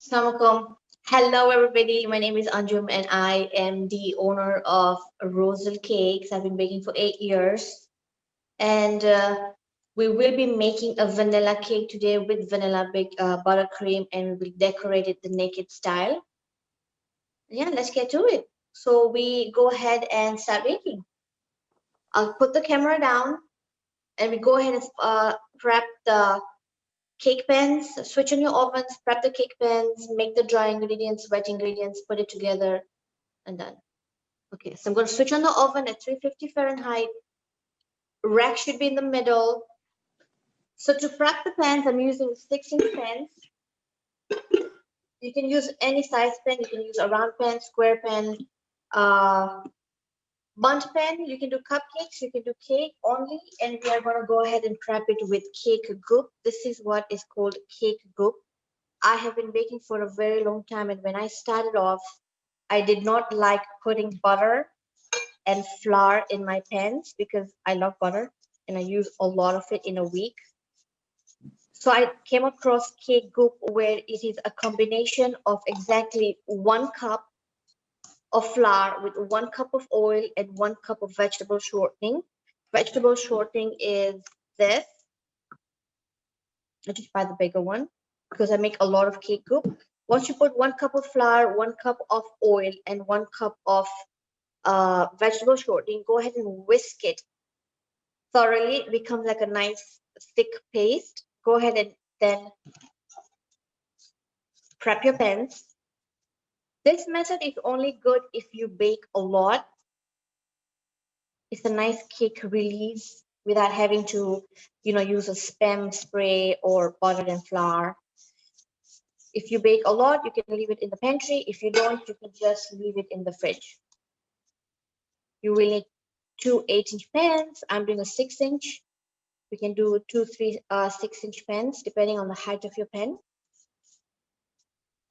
Assalamualaikum. Hello, everybody. My name is Anjum, and I am the owner of Rosal Cakes. I've been baking for 8 years, and we will be making a vanilla cake today with vanilla buttercream, and we will decorate it the naked style. Yeah, let's get to it. So we go ahead and start baking. I'll put the camera down, and we go ahead and prep the cake pans. Switch on your ovens, prep the cake pans, make the dry ingredients, wet ingredients, put it together, and done. Okay, so I'm going to switch on the oven at 350 Fahrenheit. Rack should be in the middle. So to prep the pans, I'm using 6-inch pans. You can use any size pan. You can use a round pan, square pan, uh, bundt pan. You can do cupcakes. You can do cake only. And we are going to go ahead and prep it with cake goop. This is what is called cake goop. I have been baking for a very long time. And when I started off, I did not like putting butter and flour in my pans because I love butter and I use a lot of it in a week. So I came across cake goop where it is a combination of exactly 1 cup of flour with 1 cup of oil and 1 cup of vegetable shortening. Vegetable shortening is this. I just buy the bigger one because I make a lot of cake goop. Once you put 1 cup of flour, 1 cup of oil, and 1 cup of vegetable shortening, go ahead and whisk it thoroughly. It becomes like a nice thick paste. Go ahead and then prep your pans. This method is only good if you bake a lot. It's a nice cake release without having to, use a spam spray or butter and flour. If you bake a lot, you can leave it in the pantry. If you don't, you can just leave it in the fridge. You will need 2 8-inch pans. I'm doing a 6-inch. We can do 2, 3, 6-inch pans depending on the height of your pan.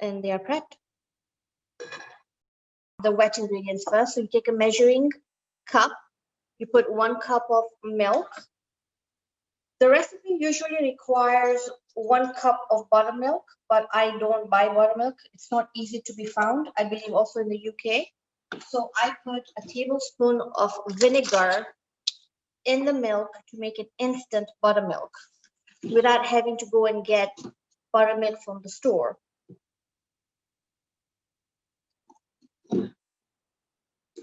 And they are prepped. The wet ingredients first. So you take a measuring cup. You put 1 cup of milk. The recipe usually requires 1 cup of buttermilk, but I don't buy buttermilk. It's not easy to be found. I believe also in the UK. So I put a tablespoon of vinegar in the milk to make it instant buttermilk without having to go and get buttermilk from the store.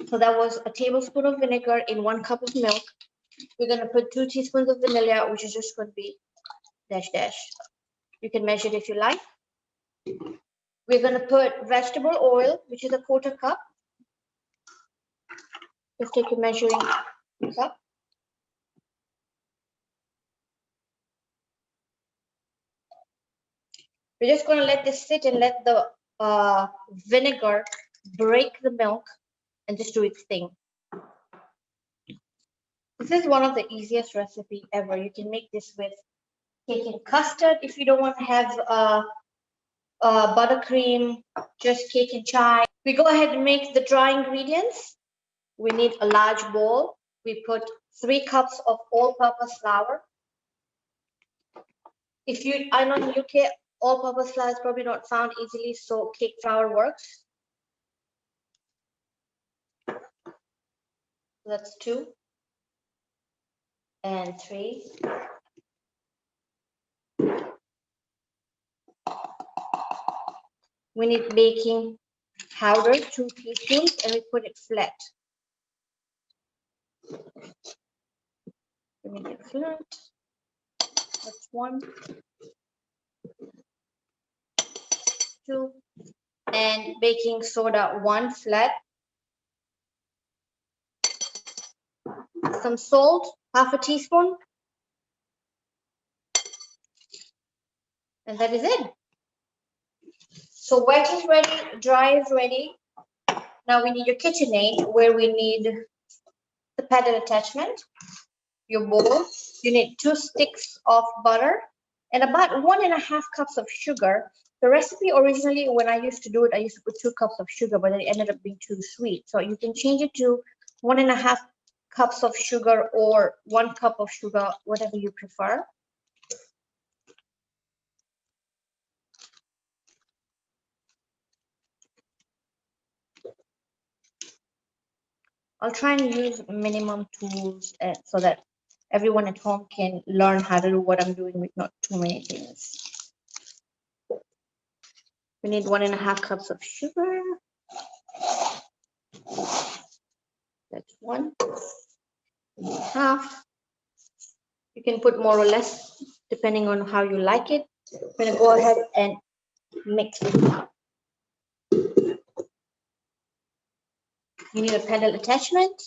So that was a tablespoon of vinegar in 1 cup of milk. We're going to put 2 teaspoons of vanilla, which is just going to be dash dash. You can measure it if you like. We're going to put vegetable oil, which is a 1/4 cup. Just take your measuring cup. We're just going to let this sit and let the vinegar break the milk and just do its thing. This is one of the easiest recipe ever. You can make this with cake and custard if you don't want to have buttercream, just cake and chai. We go ahead and make the dry ingredients. We need a large bowl. We put 3 cups of all-purpose flour. If you are not in the UK, all-purpose flour is probably not found easily, so cake flour works. That's 2 and 3. We need baking powder, 2 teaspoons, and we put it flat. We make it flat. That's 1, 2, and baking soda 1 flat. Some salt, 1/2 teaspoon, and that is it. So wet is ready, dry is ready. Now we need your KitchenAid, where we need the paddle attachment, your bowl. You need 2 sticks of butter and about 1.5 cups of sugar. The recipe originally, when I used to do it, I used to put 2 cups of sugar, but it ended up being too sweet. So you can change it to 1.5 cups of sugar or 1 cup of sugar, whatever you prefer. I'll try and use minimum tools so that everyone at home can learn how to do what I'm doing with not too many things. We need 1.5 cups of sugar. That's 1.5. You can put more or less depending on how you like it. I'm going to go ahead and mix it up. You need a pedal attachment.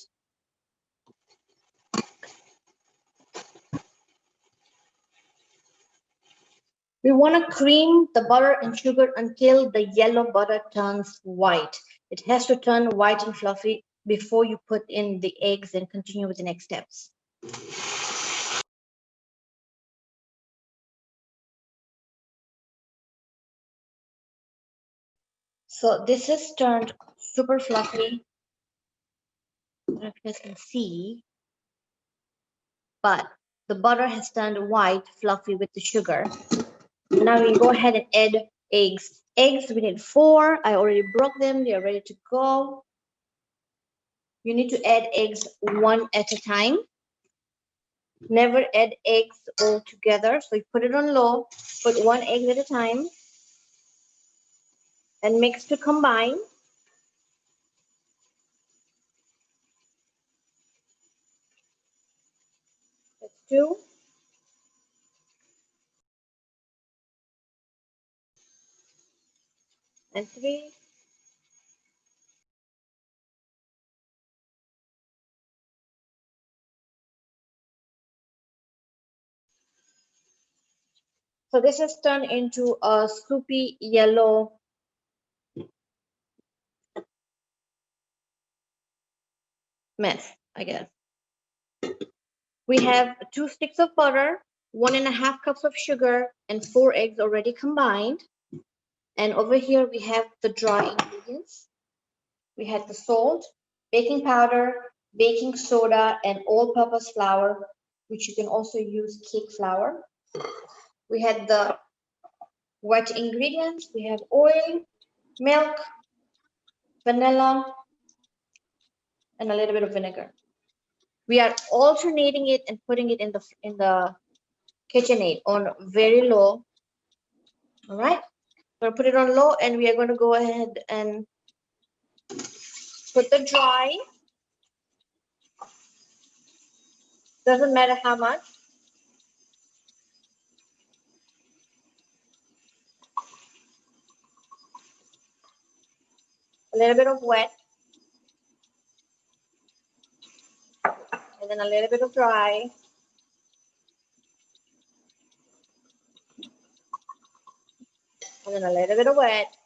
We want to cream the butter and sugar until the yellow butter turns white. It has to turn white and fluffy before you put in the eggs and continue with the next steps. So this is turned super fluffy. I don't know if you guys can see, but the butter has turned white, fluffy with the sugar. Now we go ahead and add eggs. Eggs, we need 4. I already broke them. They are ready to go. You need to add eggs one at a time. Never add eggs all together. So you put it on low, put 1 egg at a time, and mix to combine. That's 2. And 3. So this has turned into a soupy yellow mess, I guess. We have 2 sticks of butter, 1.5 cups of sugar, and 4 eggs already combined. And over here we have the dry ingredients. We had the salt, baking powder, baking soda, and all-purpose flour, which you can also use cake flour. We had the wet ingredients. We have oil, milk, vanilla, and a little bit of vinegar. We are alternating it and putting it in the KitchenAid on very low. All right, we're gonna put it on low, and we are going to go ahead and put the dry. Doesn't matter how much. A little bit of wet, and then a little bit of dry. And then a little bit of wet.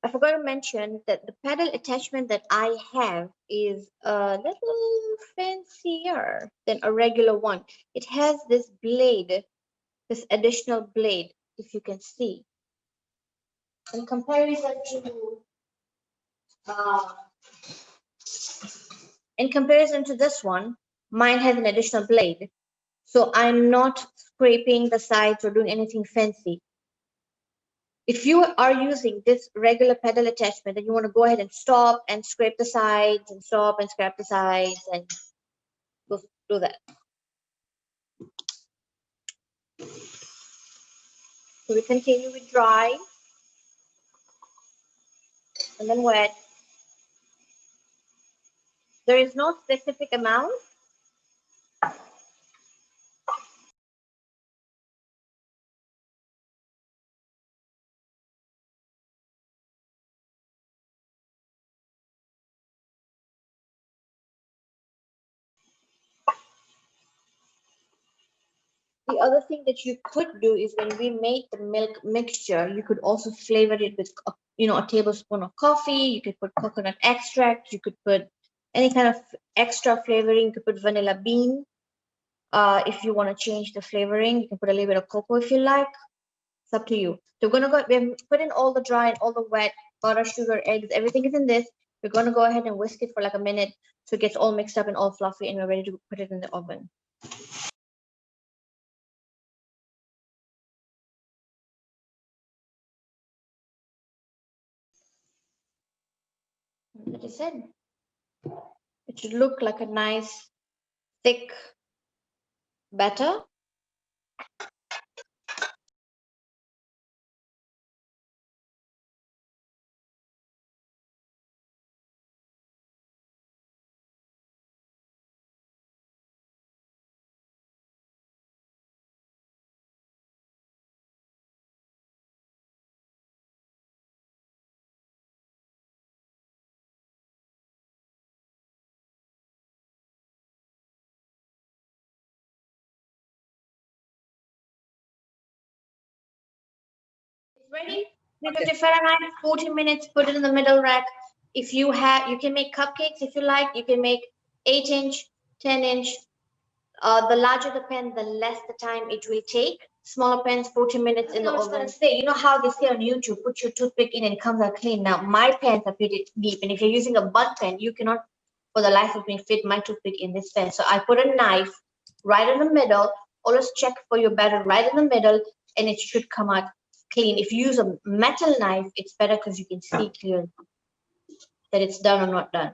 I forgot to mention that the pedal attachment that I have is a little fancier than a regular one. It has this blade, this additional blade, if you can see. In comparison uh, to this one, mine has an additional blade. So I'm not scraping the sides or doing anything fancy. If you are using this regular pedal attachment, then you want to go ahead and stop and scrape the sides and stop and scrape the sides and do that. So we continue with dry and then wet. There is no specific amount. The other thing that you could do is when we made the milk mixture, you could also flavor it with, a tablespoon of coffee. You could put coconut extract. You could put any kind of extra flavoring. You could put vanilla bean. If you want to change the flavoring, you can put a little bit of cocoa if you like. It's up to you. So we're put in all the dry and all the wet butter, sugar, eggs, everything is in this. We're going to go ahead and whisk it for like a minute so it gets all mixed up and all fluffy, and we're ready to put it in the oven. That is it. It should look like a nice, thick batter. Ready? 350 Fahrenheit, 40 minutes, put it in the middle rack. If you have, you can make cupcakes if you like. You can make 8-inch, 10-inch. The larger the pan, the less the time it will take. Smaller pans, 40 minutes in the oven. I was gonna say, you know how they say on YouTube, put your toothpick in and it comes out clean. Now, my pans are pretty deep, and if you're using a butt pan, you cannot, for the life of me, fit my toothpick in this pan. So I put a knife right in the middle. Always check for your batter right in the middle, and it should come out clean. If you use a metal knife, it's better because you can see clearly that it's done or not done.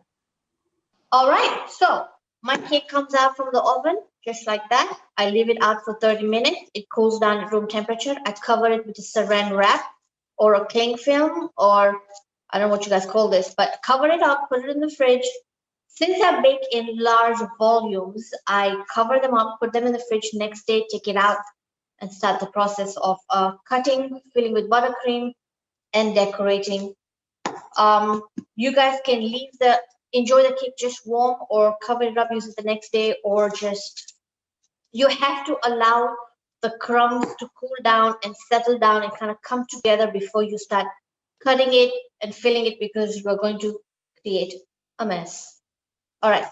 All right, so my cake comes out from the oven just like that. I leave it out for 30 minutes. It cools down at room temperature. I cover it with a saran wrap or a cling film, or I don't know what you guys call this, but cover it up, put it in the fridge. Since I bake in large volumes, I cover them up, put them in the fridge. Next day, take it out and start the process of cutting, filling with buttercream, and decorating. You guys can enjoy the cake just warm, or cover it up, use it the next day, or just, you have to allow the crumbs to cool down and settle down and kind of come together before you start cutting it and filling it, because you're going to create a mess. All right,